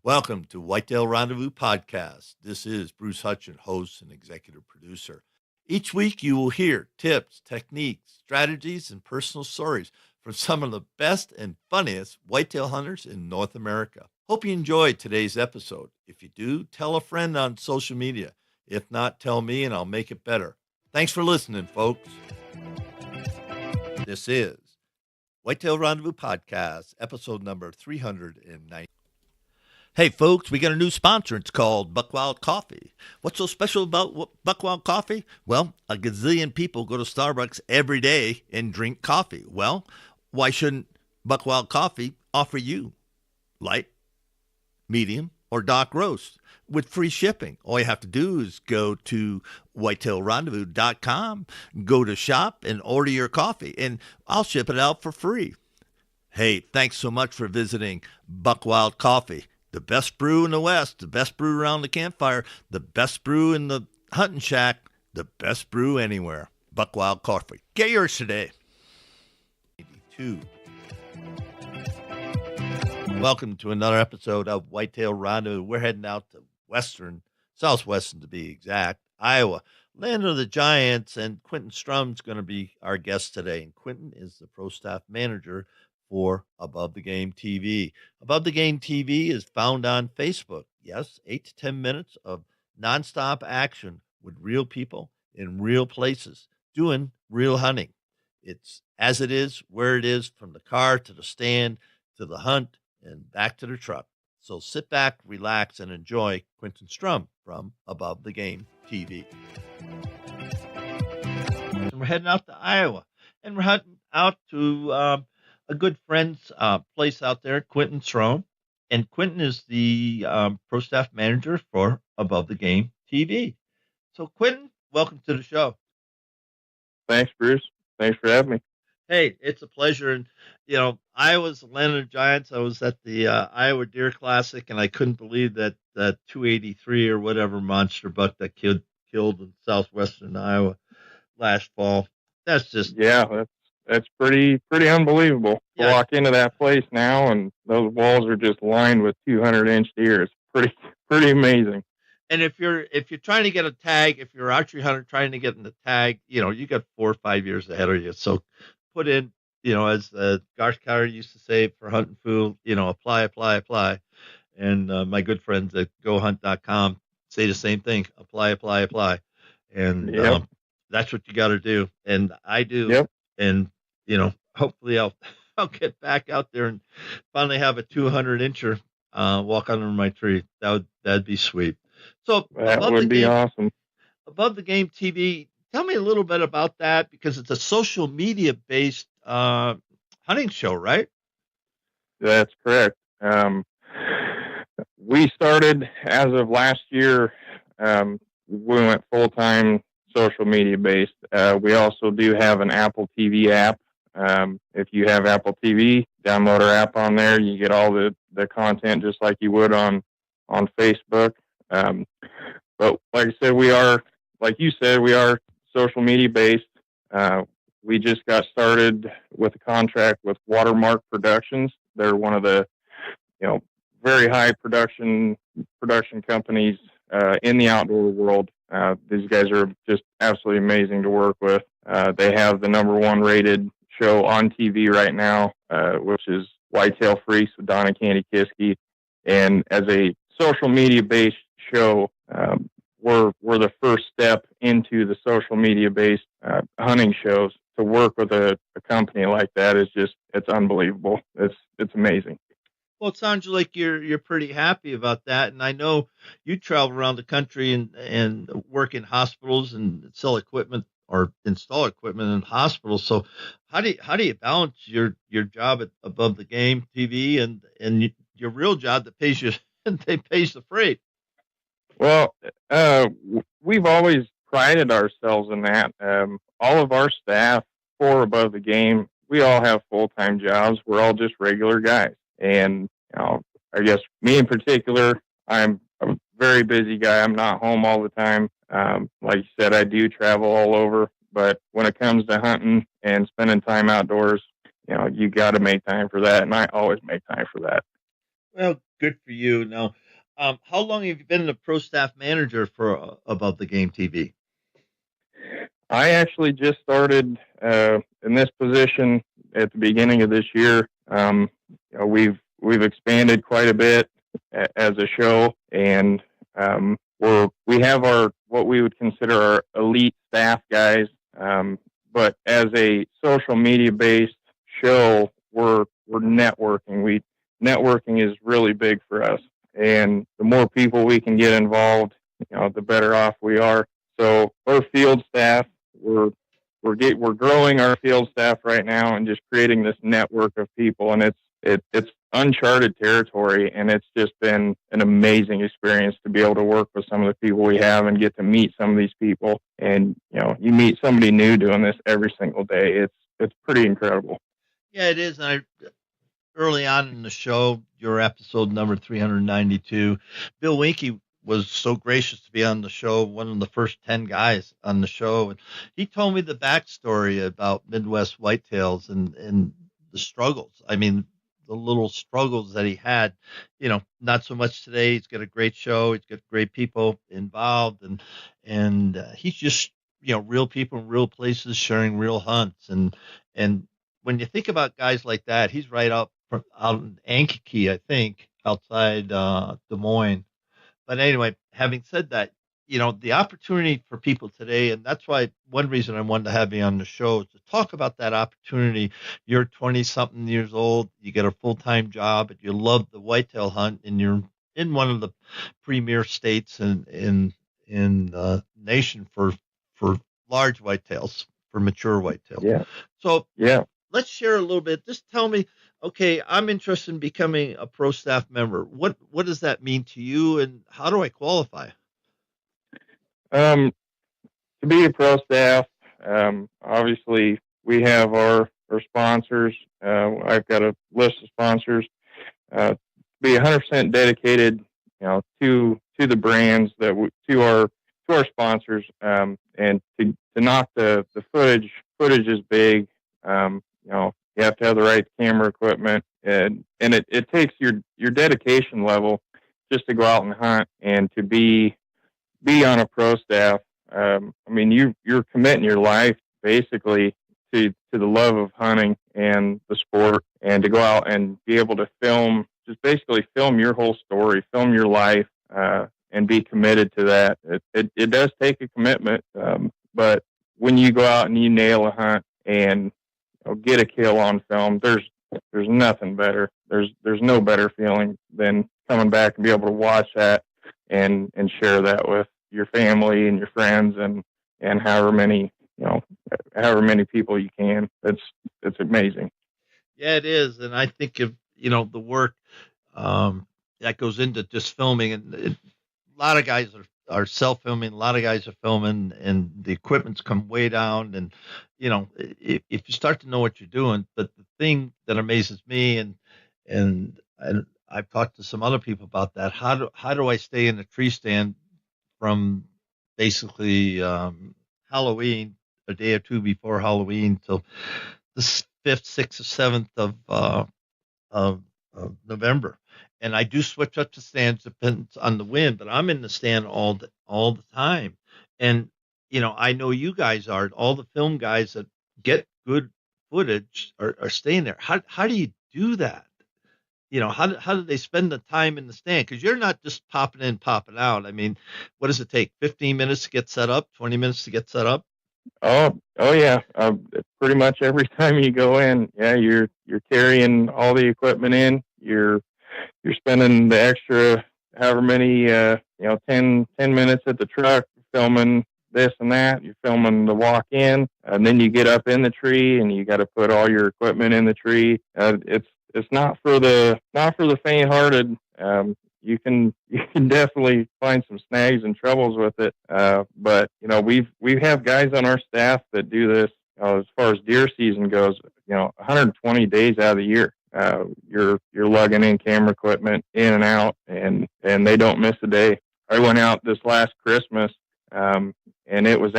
Welcome to Whitetail Rendezvous Podcast. This is Bruce Hutchin, host and executive producer. Each week you will hear tips, techniques, strategies, and personal stories from some of the best and funniest whitetail hunters in North America. Hope you enjoyed today's episode. If you do, tell a friend on social media. If not, tell me and I'll make it better. Thanks for listening, folks. This is Whitetail Rendezvous Podcast, episode number 390. Hey, folks, we got a new sponsor. It's called Buckwild Coffee. What's so special about Buckwild Coffee? Well, a gazillion people go to Starbucks every day and drink coffee. Well, why shouldn't Buckwild Coffee offer you light, medium, or dark roast with free shipping? All you have to do is go to whitetailrendezvous.com, go to shop, and order your coffee, and I'll ship it out for free. Hey, thanks so much for visiting Buckwild Coffee. The best brew in the West, the best brew around the campfire, the best brew in the hunting shack, the best brew anywhere. Buckwild Coffee. Get yours today. 82. Welcome to another episode of Whitetail Rendezvous. We're heading out to southwestern to be exact, Iowa, land of the giants, and Quentin Strum's going to be our guest today. And Quentin is the pro staff manager for Above the Game TV. Above the Game TV is found on Facebook. Yes, 8 to 10 minutes of nonstop action with real people in real places doing real hunting. It's as it is, where it is, from the car to the stand to the hunt and back to the truck. So sit back, relax, and enjoy Quentin Strum from Above the Game TV. And we're heading out to Iowa, and we're heading out to a good friend's place out there, Quentin Strum. And Quentin is the pro staff manager for Above the Game TV. So, Quentin, welcome to the show. Thanks, Bruce. Thanks for having me. Hey, it's a pleasure. And, you know, Iowa's the land of the giants. I was at the Iowa Deer Classic, and I couldn't believe that 283 or whatever monster buck that killed in southwestern Iowa last fall. That's just... Yeah, that's pretty unbelievable. Yeah. Walk into that place now, and those walls are just lined with 200-inch deer. It's pretty amazing. And if you're trying to get a tag, if you're an archery hunter trying to get in the tag, you know, you got 4 or 5 years ahead of you. So put in, you know, as Garth Carter used to say for hunting food, you know, apply. And my good friends at gohunt.com say the same thing, apply. And yep. That's what you got to do. And I do. Yep. And, you know, hopefully I'll get back out there and finally have a 200-incher walk under my tree. That'd be sweet. So that would be awesome. Above the Game TV, tell me a little bit about that, because it's a social media based hunting show, right? That's correct. We started as of last year. We went full time social media based. We also do have an Apple TV app. If you have Apple TV, download our app on there. You get all the content just like you would on Facebook. But like I said, we are, like you said, we are social media based. We just got started with a contract with Watermark Productions. They're one of the, you know, very high production companies in the outdoor world. These guys are just absolutely amazing to work with. They have the #1 rated show on TV right now, which is Whitetail Freaks with Donna Candy Kiske. And as a social media based show, we're the first step into the social media based hunting shows. To work with a company like that is just, it's unbelievable. It's amazing. Well, it sounds like you're pretty happy about that. And I know you travel around the country and work in hospitals and sell equipment or install equipment in hospitals. So how do you balance your job at Above the Game TV and your real job that pays you pays the freight? Well, we've always prided ourselves in that. All of our staff for Above the Game, we all have full-time jobs. We're all just regular guys. And, you know, I guess me in particular, I'm a very busy guy. I'm not home all the time. Like you said, I do travel all over. But when it comes to hunting and spending time outdoors, you know, you got to make time for that. And I always make time for that. Well, good for you. Now, how long have you been the pro staff manager for Above the Game TV? I actually just started in this position at the beginning of this year. We've expanded quite a bit as a show, and we have our what we would consider our elite staff guys. But as a social media based show, we're networking. Networking is really big for us, and the more people we can get involved, the better off we are. So our field staff, we're growing our field staff right now and just creating this network of people, and it's uncharted territory, and it's just been an amazing experience to be able to work with some of the people we have and get to meet some of these people. And you meet somebody new doing this every single day. It's pretty incredible. Yeah, it is. Early on in the show, your episode number 392, Bill Winke was so gracious to be on the show, one of the first 10 guys on the show. And he told me the backstory about Midwest Whitetails and the struggles. I mean, the little struggles that he had, not so much today. He's got a great show. He's got great people involved, and he's just, real people in real places sharing real hunts. And when you think about guys like that, he's right out in Ankakee, I think, outside Des Moines. But anyway, having said that, the opportunity for people today, and that's why one reason I wanted to have you on the show is to talk about that opportunity. You're 20 something years old, you get a full-time job, and you love the whitetail hunt, and you're in one of the premier states in the nation for large whitetails, for mature whitetails. Yeah. So yeah. Let's share a little bit. Just tell me, okay, I'm interested in becoming a pro staff member. What does that mean to you, and how do I qualify? To be a pro staff, obviously we have our sponsors. I've got a list of sponsors. Be 100% dedicated, to the brands to our sponsors, and to knock the footage. Footage is big. You have to have the right camera equipment, and it takes your dedication level just to go out and hunt and to be on a pro staff. You're committing your life basically to the love of hunting and the sport, and to go out and be able to just basically film your whole story, film your life, and be committed to that. It does take a commitment, but when you go out and you nail a hunt and get a kill on film, there's nothing better. There's no better feeling than coming back and be able to watch that and share that with your family and your friends and however many people you can. It's amazing. Yeah, it is. And I think of, the work that goes into just filming, and a lot of guys are self-filming, a lot of guys are filming, and the equipment's come way down. And, if you start to know what you're doing, but the thing that amazes me, and I've talked to some other people about that, how do I stay in the tree stand from basically Halloween, a day or two before Halloween, till the 5th, 6th, or 7th of November. And I do switch up to stands, depends on the wind, but I'm in the stand all the time. And, I know you guys are, all the film guys that get good footage are staying there. How do you do that? How do they spend the time in the stand? Because you're not just popping in, popping out. I mean, what does it take? 15 minutes to get set up? 20 minutes to get set up? Oh yeah. Pretty much every time you go in, yeah, you're carrying all the equipment in. You're spending the extra however many 10 minutes at the truck filming this and that. You're filming the walk in, and then you get up in the tree and you got to put all your equipment in the tree. It's not for the faint-hearted. You can definitely find some snags and troubles with it. But we have guys on our staff that do this as far as deer season goes. 120 days out of the year. You're lugging in camera equipment in and out, and they don't miss a day. I went out this last Christmas, and it was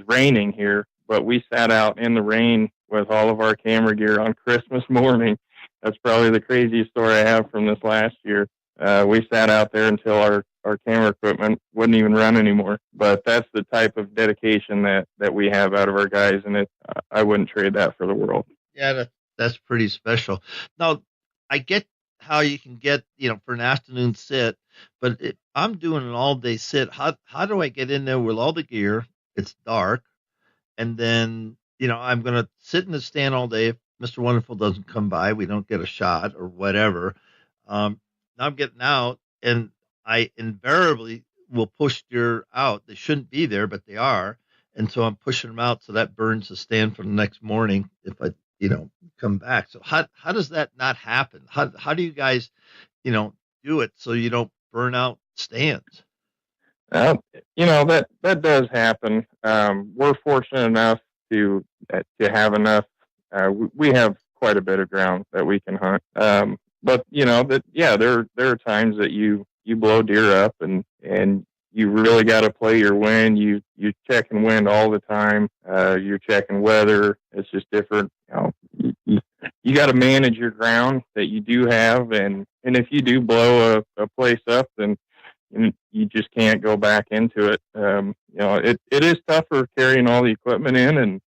raining here, but we sat out in the rain with all of our camera gear on Christmas morning. That's probably the craziest story I have from this last year. We sat out there until our camera equipment wouldn't even run anymore. But that's the type of dedication that we have out of our guys, and I wouldn't trade that for the world. Yeah, that's pretty special. Now, I get how you can get, for an afternoon sit, but if I'm doing an all-day sit, how do I get in there with all the gear? It's dark, and then, I'm going to sit in the stand all day. If Mr. Wonderful doesn't come by, we don't get a shot or whatever. Now I'm getting out, and I invariably will push deer out. They shouldn't be there, but they are. And so I'm pushing them out, so that burns the stand for the next morning if I, come back. So how does that not happen? How do you guys, do it so you don't burn out stands? That does happen. We're fortunate enough to have enough. We have quite a bit of ground that we can hunt. But there are times that you blow deer up and you really got to play your wind. You checking wind all the time. You're checking weather. It's just different. You got to manage your ground that you do have, and if you do blow a place up, then you just can't go back into it. It is tougher carrying all the equipment in,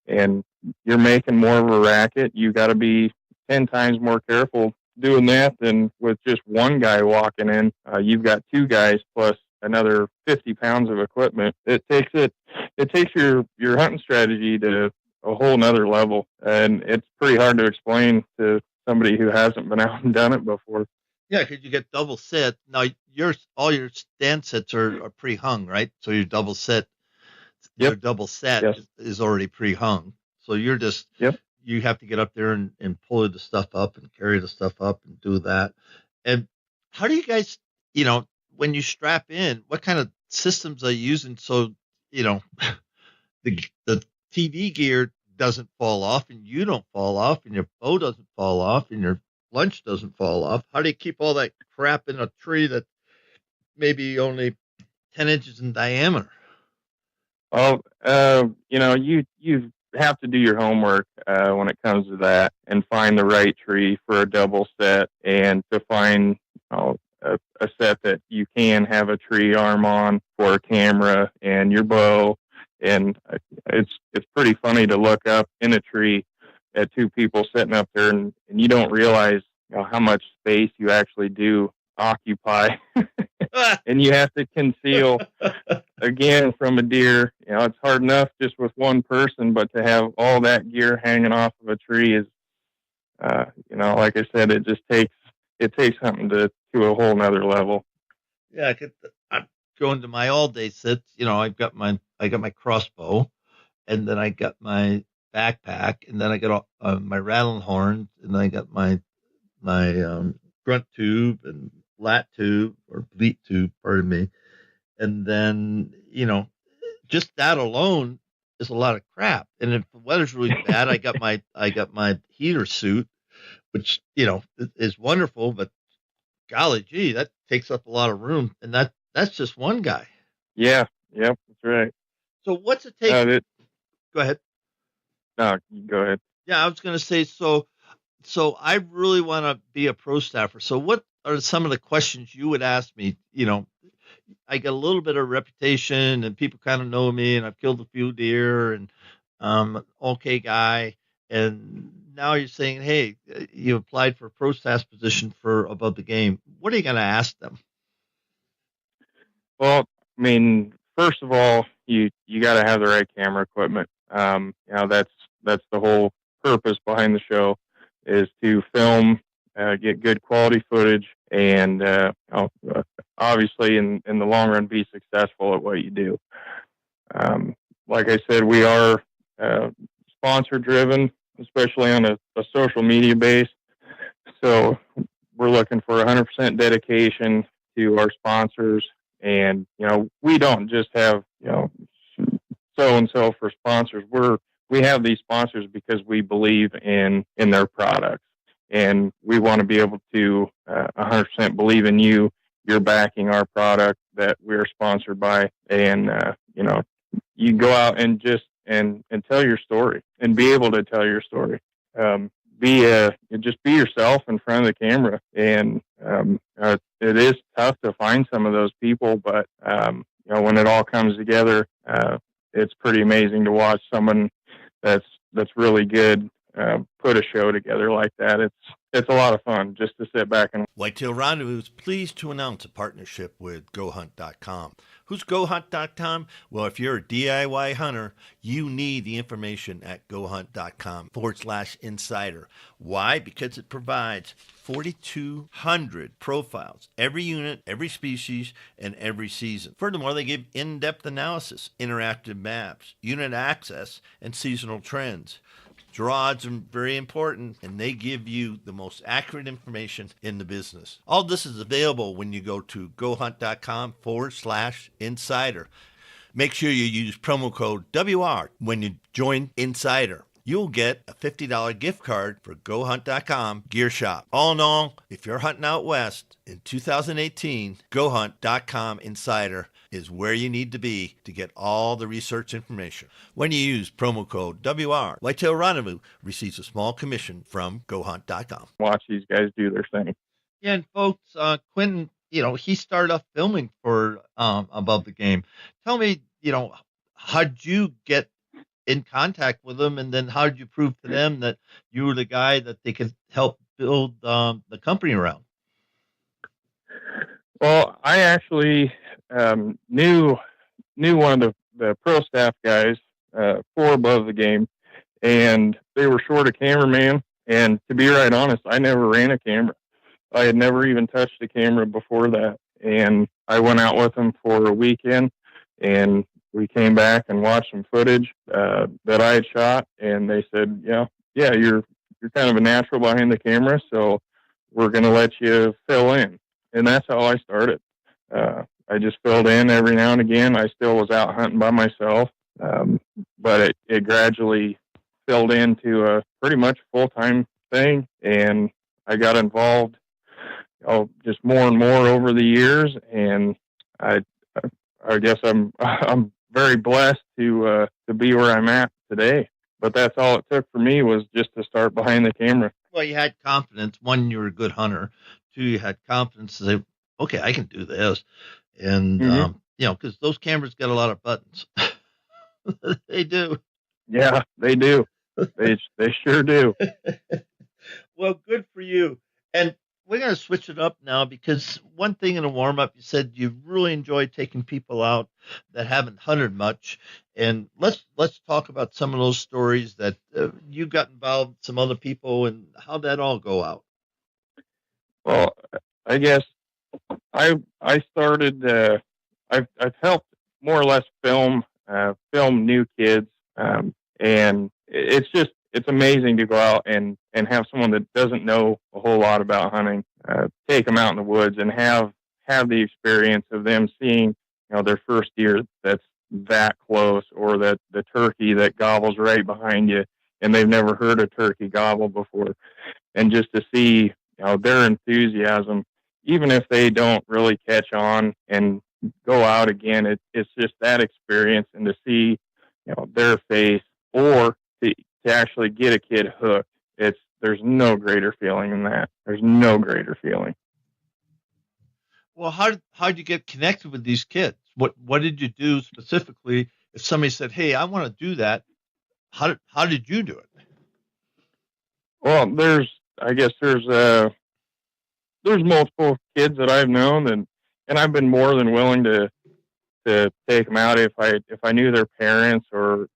and you're making more of a racket. You got to be 10 times more careful doing that than with just one guy walking in. You've got two guys plus another 50 pounds of equipment. It takes your hunting strategy to a whole nother level, and it's pretty hard to explain to somebody who hasn't been out and done it before. Yeah, because you get double set. Now all your stand sets are pre-hung, right? So your double set, Yep. your double set Yes. is already pre-hung. So you're just you have to get up there and pull the stuff up and carry the stuff up and do that. And how do you guys, when you strap in, what kind of systems are you using so the TV gear doesn't fall off and you don't fall off and your bow doesn't fall off and your lunch doesn't fall off? How do you keep all that crap in a tree that maybe only 10 inches in diameter? Well, you have to do your homework when it comes to that and find the right tree for a double set, and to find a set that you can have a tree arm on for a camera and your bow. And it's pretty funny to look up in a tree at two people sitting up there, and you don't realize how much space you actually do occupy. And you have to conceal again from a deer. It's hard enough just with one person, but to have all that gear hanging off of a tree is, like I said, it takes something to a whole nother level. Yeah, I'm going to my all day sits. I got my crossbow, and then I got my backpack, and then I got my rattling horns, and then I got my grunt tube and lat tube or bleat tube, pardon me. And then, just that alone is a lot of crap. And if the weather's really bad, I got my heater suit, which, is wonderful, but golly gee, that takes up a lot of room. And that's just one guy. Yeah. Yep. That's right. So what's it take? Go ahead. No, you go ahead. Yeah, I was going to say, so I really want to be a pro staffer. So what are some of the questions you would ask me? I get a little bit of reputation and people kind of know me, and I've killed a few deer, and I'm an okay guy. And now you're saying, hey, you applied for a pro staff position for Above the Game. What are you going to ask them? Well, I mean, first of all, you got to have the right camera equipment. That's the whole purpose behind the show, is to film, get good quality footage, and obviously in the long run be successful at what you do. Like I said, we are sponsor driven, especially on a social media base. So we're looking for 100% dedication to our sponsors. And, we don't just have, so-and-so for sponsors. We have these sponsors because we believe in their products, and we want to be able to 100% believe in you. You're backing our product that we're sponsored by, and you go out and just and tell your story and be able to tell your story. Just be yourself in front of the camera. And it is tough to find some of those people, but when it all comes together, it's pretty amazing to watch someone that's really good put a show together like that. It's a lot of fun just to sit back and. Whitetail Rendezvous is pleased to announce a partnership with GoHunt.com. Who's GoHunt.com? Well, if you're a DIY hunter, you need the information at GoHunt.com/insider. Why? Because it provides 4,200 profiles, every unit, every species, and every season. Furthermore, they give in-depth analysis, interactive maps, unit access, and seasonal trends. Draws are very important, and they give you the most accurate information in the business. All this is available when you go to GoHunt.com/insider. Make sure you use promo code WR when you join Insider. You'll get a $50 gift card for GoHunt.com Gear Shop. All in all, if you're hunting out west in 2018, GoHunt.com Insider is where you need to be to get all the research information. When you use promo code WR, Whitetail Rendezvous receives a small commission from GoHunt.com. Watch these guys do their thing. Yeah, and folks, Quentin, he started off filming for Above the Game. Tell me, how'd you get in contact with them, and then how did you prove to them that you were the guy that they could help build the company around? Well, I actually knew one of the pro staff guys for Above the Game, and they were short a cameraman. And to be right honest, I never ran a camera. I had never even touched a camera before that. And I went out with them for a weekend, and we came back and watched some footage that I had shot, and they said, yeah, you're kind of a natural behind the camera, so we're going to let you fill in. And that's how I started. I just filled in every now and again. I still was out hunting by myself, but it gradually filled into a pretty much full-time thing, and I got involved just more and more over the years, and I guess I'm very blessed to be where I'm at today. But that's all it took for me, was just to start behind the camera. Well, you had confidence. One, you were a good hunter. Two, you had confidence to say, okay, I can do this. And, because those cameras got a lot of buttons. They do. Yeah, they do. They sure do. Well, good for you. And we're going to switch it up now, because one thing in a warm-up, you said you really enjoy taking people out that haven't hunted much. And let's talk about some of those stories that you got involved with some other people, and how that all go out. Well, I guess I started. I've helped more or less film new kids, and it's amazing to go out and have someone that doesn't know a whole lot about hunting, take them out in the woods and have the experience of them seeing, their first deer that's that close, or that the turkey that gobbles right behind you, and they've never heard a turkey gobble before. And just to see, their enthusiasm, even if they don't really catch on and go out again, it's just that experience, and to see, their face, or to actually get a kid hooked. There's no greater feeling than that. There's no greater feeling. Well, how'd you get connected with these kids? What did you do specifically? If somebody said, "Hey, I want to do that," how did you do it? Well, there's multiple kids that I've known, and I've been more than willing to take them out if I knew their parents or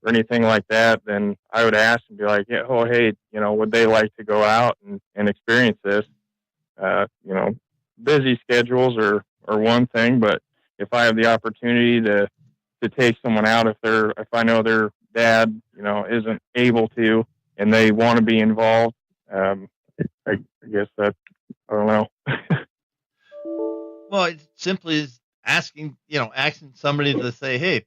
anything like that. Then I would ask and be like, yeah, hey, would they like to go out and experience this? Busy schedules are one thing, but if I have the opportunity to take someone out, if I know their dad, isn't able to, and they want to be involved, I guess that, I don't know. Well, it simply is asking somebody to say, hey,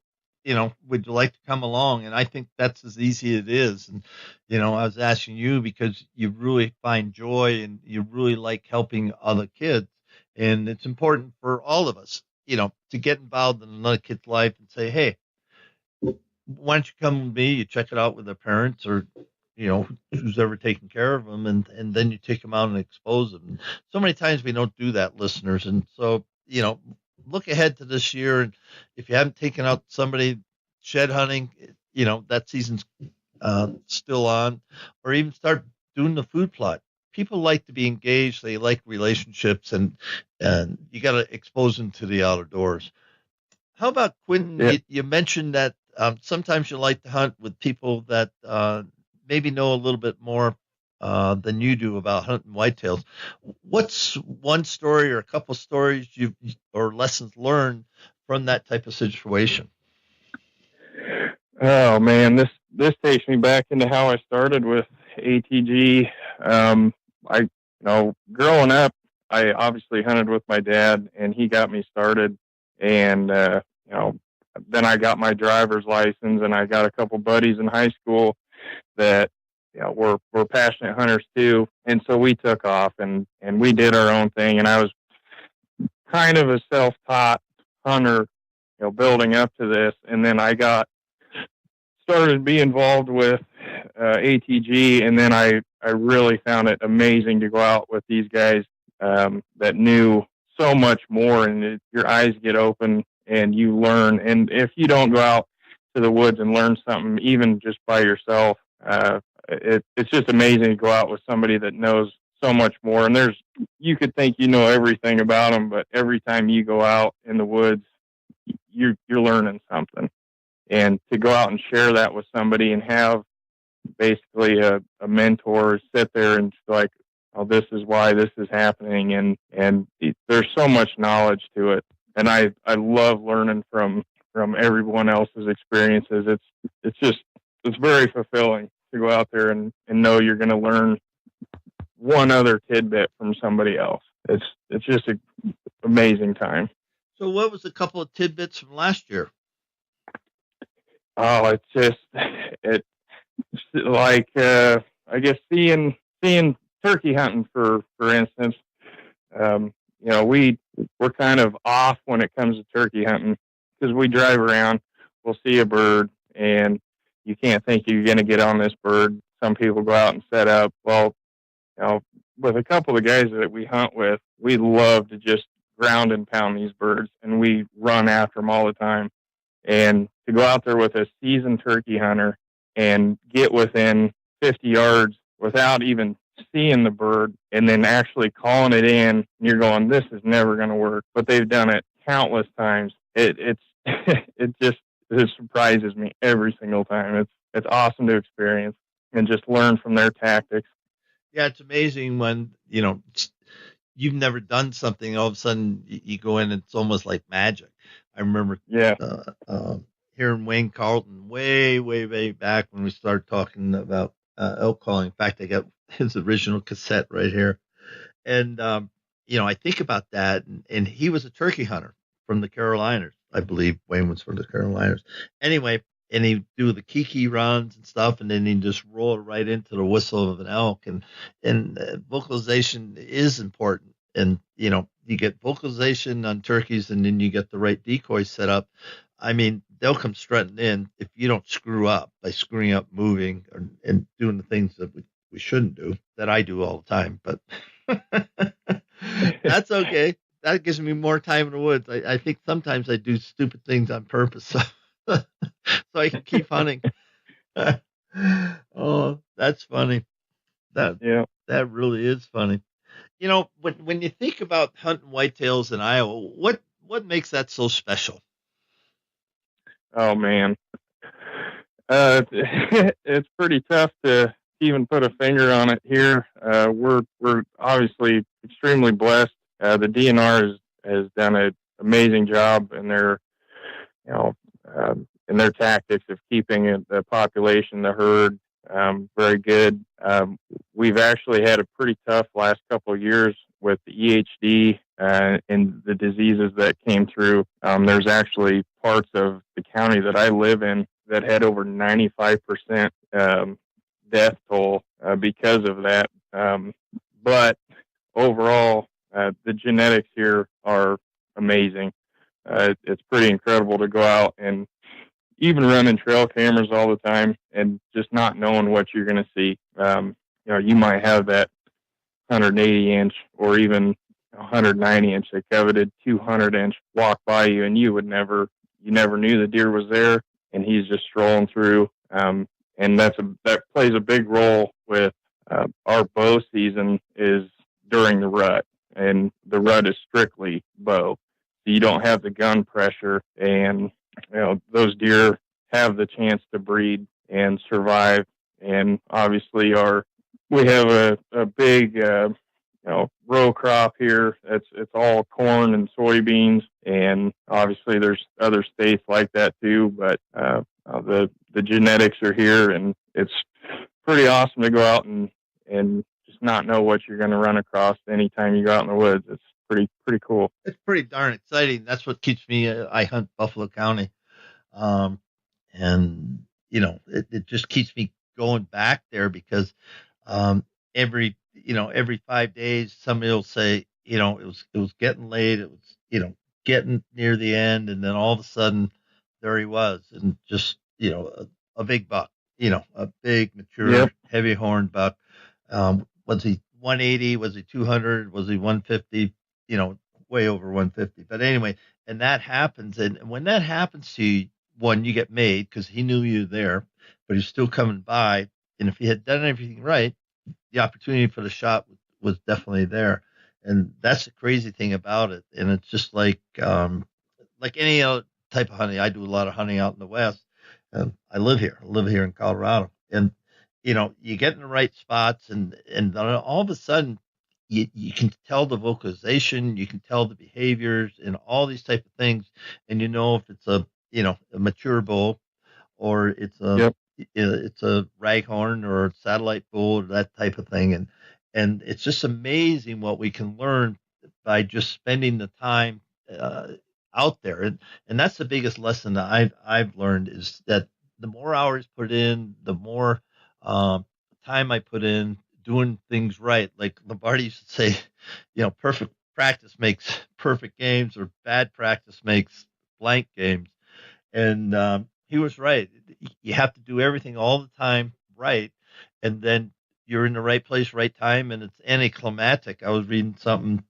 would you like to come along? And I think that's as easy as it is. And, I was asking you because you really find joy and you really like helping other kids. And it's important for all of us, to get involved in another kid's life and say, hey, why don't you come with me? You check it out with their parents or, who's ever taking care of them, and then you take them out and expose them. So many times we don't do that, listeners. And so, look ahead to this year. And if you haven't taken out somebody shed hunting, that season's still on, or even start doing the food plot. People like to be engaged. They like relationships, and you got to expose them to the outdoors. How about Quentin? Yeah. You mentioned that sometimes you like to hunt with people that maybe know a little bit more than you do about hunting whitetails. What's one story or a couple stories you or lessons learned from that type of situation? Oh man, this takes me back into how I started with ATG. Growing up, I obviously hunted with my dad, and he got me started. And then I got my driver's license, and I got a couple buddies in high school that were passionate hunters too, and so we took off and we did our own thing. And I was kind of a self-taught hunter, building up to this, and then I got started to be involved with ATG, and then I really found it amazing to go out with these guys that knew so much more, and your eyes get open and you learn. And if you don't go out to the woods and learn something, even just by yourself, it's just amazing to go out with somebody that knows so much more. And you could think you know everything about them, but every time you go out in the woods, you're learning something. And to go out and share that with somebody and have basically a mentor sit there and like, oh, this is why this is happening. And there's so much knowledge to it. And I love learning from everyone else's experiences. It's very fulfilling to go out there and know you're going to learn one other tidbit from somebody else. It's just an amazing time. So, what was a couple of tidbits from last year? Oh, it's like I guess seeing turkey hunting for instance. We're kind of off when it comes to turkey hunting because we drive around, we'll see a bird, and you can't think you're going to get on this bird. Some people go out and set up. Well, with a couple of guys that we hunt with, we love to just ground and pound these birds, and we run after them all the time. And to go out there with a seasoned turkey hunter and get within 50 yards without even seeing the bird and then actually calling it in, and you're going, this is never going to work. But they've done it countless times. It's it surprises me every single time. It's awesome to experience and just learn from their tactics. Yeah, it's amazing when you've never done something, all of a sudden you go in, and it's almost like magic. I remember hearing Wayne Carlton way back when we started talking about elk calling. In fact, I got his original cassette right here. And, I think about that, and he was a turkey hunter from the Carolinas. I believe Wayne was from the Carolinas. Anyway, and he'd do the kiki runs and stuff, and then he'd just roll right into the whistle of an elk. And vocalization is important. And, you get vocalization on turkeys, and then you get the right decoy set up. I mean, they'll come strutting in if you don't screw up by screwing up moving and doing the things that we shouldn't do, that I do all the time. But that's okay. That gives me more time in the woods. I think sometimes I do stupid things on purpose so I can keep hunting. Oh, that's funny. That really is funny. When you think about hunting whitetails in Iowa, what makes that so special? Oh man, it's pretty tough to even put a finger on it here. We're obviously extremely blessed. The DNR has done an amazing job in their tactics of keeping the population, the herd, very good. We've actually had a pretty tough last couple of years with the EHD and the diseases that came through. There's actually parts of the county that I live in that had over 95% death toll because of that. But overall, the genetics here are amazing. It's pretty incredible to go out and even running trail cameras all the time and just not knowing what you're going to see. You might have that 180 inch or even 190 inch, a coveted 200 inch walk by you, and you never knew the deer was there, and he's just strolling through. And that plays a big role with our bow season is during the rut, and the rut is strictly bow. So you don't have the gun pressure, and those deer have the chance to breed and survive. And obviously, we have a big row crop here. It's all corn and soybeans, and obviously there's other states like that too. But the genetics are here, and it's pretty awesome to go out and just not know what you're going to run across anytime you go out in the woods. It's pretty cool. It's pretty darn exciting. That's what keeps me. I hunt Buffalo County, and it just keeps me going back there because every 5 days somebody will say, it was getting late. It was getting near the end, and then all of a sudden there he was, and just a big buck, a big mature Yep. heavy horned buck. Was he 180? Was he 200? Was he 150? Way over 150. But anyway, and that happens, and when that happens to you, one, you get made because he knew you were there, but he's still coming by, and if he had done everything right, the opportunity for the shot was definitely there. And that's the crazy thing about it. And it's just like any other type of hunting. I do a lot of hunting out in the West, and I live here in Colorado, and you get in the right spots, and then all of a sudden you can tell the vocalization, you can tell the behaviors and all these type of things. And if it's a mature bull, or it's a, Yep. it's a raghorn or a satellite bull, or that type of thing. And it's just amazing what we can learn by just spending the time out there. And that's the biggest lesson that I've learned, is that the more hours put in, the more time I put in doing things right. Like Lombardi used to say, perfect practice makes perfect games, or bad practice makes blank games. And he was right. You have to do everything all the time right, and then you're in the right place, right time, and it's anticlimactic. I was reading something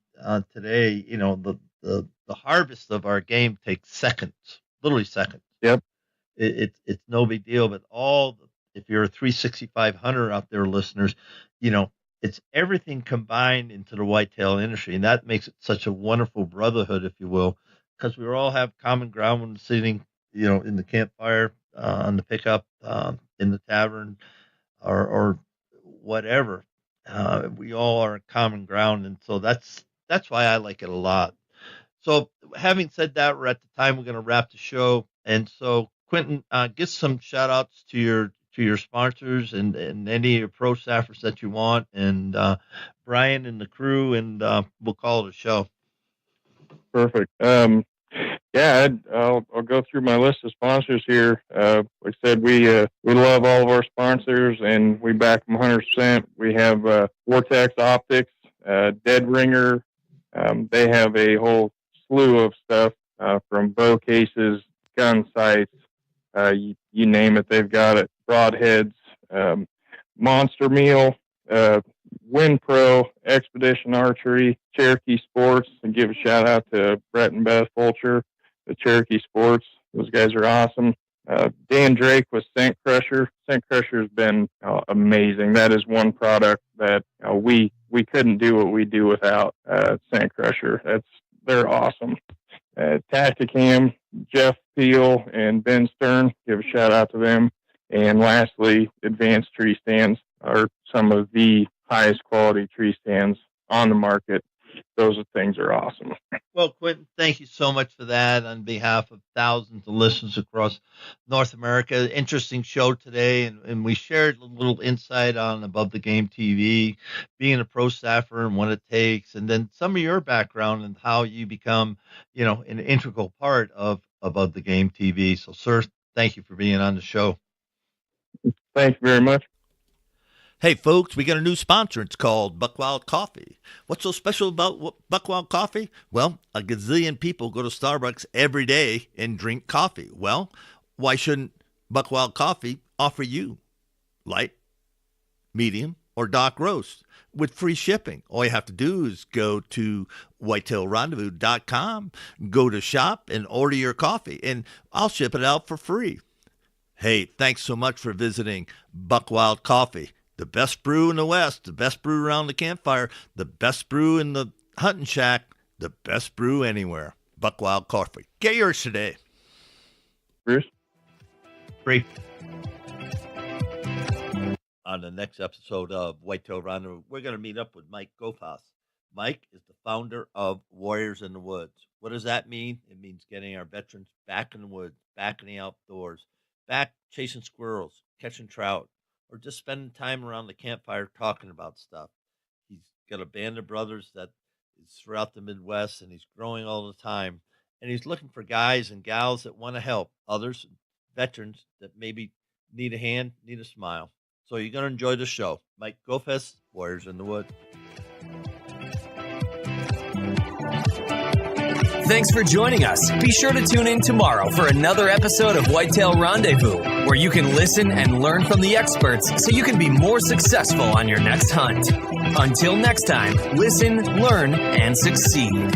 today. The harvest of our game takes seconds, literally seconds. Yep. It's no big deal, but if you're a 365 hunter out there, listeners, it's everything combined into the whitetail industry, and that makes it such a wonderful brotherhood, if you will, because we all have common ground when sitting, in the campfire, on the pickup, in the tavern, or whatever. We all are common ground, and so that's why I like it a lot. So, having said that, we're at the time we're going to wrap the show, and so Quentin, get some shout outs to your sponsors and any of your pro staffers that you want, and Brian and the crew, and we'll call it a show. Perfect. I'll go through my list of sponsors here. Like I said, we love all of our sponsors, and we back them 100%. We have Vortex Optics, Dead Ringer. They have a whole slew of stuff, from bow cases, gun sights, you name it, they've got it. Broadheads, Monster Meal, Wind Pro, Expedition Archery, Cherokee Sports, and give a shout out to Brett and Beth Fulcher, the Cherokee Sports. Those guys are awesome. Dan Drake with Scent Crusher. Scent Crusher has been amazing. That is one product that we couldn't do what we do without Scent Crusher. They're awesome. Tacticam, Jeff Peel and Ben Stern, give a shout out to them. And lastly, Advanced Tree Stands are some of the highest quality tree stands on the market. Those things are awesome. Well, Quentin, thank you so much for that on behalf of thousands of listeners across North America. Interesting show today, and we shared a little insight on Above the Game TV, being a pro staffer and what it takes, and then some of your background and how you become, an integral part of Above the Game TV. So, sir, thank you for being on the show. Thank you very much. Hey, folks, we got a new sponsor. It's called Buckwild Coffee. What's so special about Buckwild Coffee? Well, a gazillion people go to Starbucks every day and drink coffee. Well, why shouldn't Buckwild Coffee offer you light, medium, or dark roast with free shipping? All you have to do is go to whitetailrendezvous.com, go to shop, and order your coffee, and I'll ship it out for free. Hey, thanks so much for visiting Buckwild Coffee. The best brew in the West, the best brew around the campfire, the best brew in the hunting shack, the best brew anywhere. Buckwild Coffee. Get yours today. Bruce? Free. On the next episode of Whitetail Rendezvous, we're going to meet up with Mike Gofas. Mike is the founder of Warriors in the Woods. What does that mean? It means getting our veterans back in the woods, back in the outdoors, back chasing squirrels, catching trout, or just spending time around the campfire talking about stuff. He's got a band of brothers that is throughout the Midwest, and he's growing all the time. And he's looking for guys and gals that want to help others, veterans that maybe need a hand, need a smile. So you're going to enjoy the show. Mike Gofas, Warriors in the Woods. Thanks for joining us. Be sure to tune in tomorrow for another episode of Whitetail Rendezvous, where you can listen and learn from the experts so you can be more successful on your next hunt. Until next time, listen, learn, and succeed.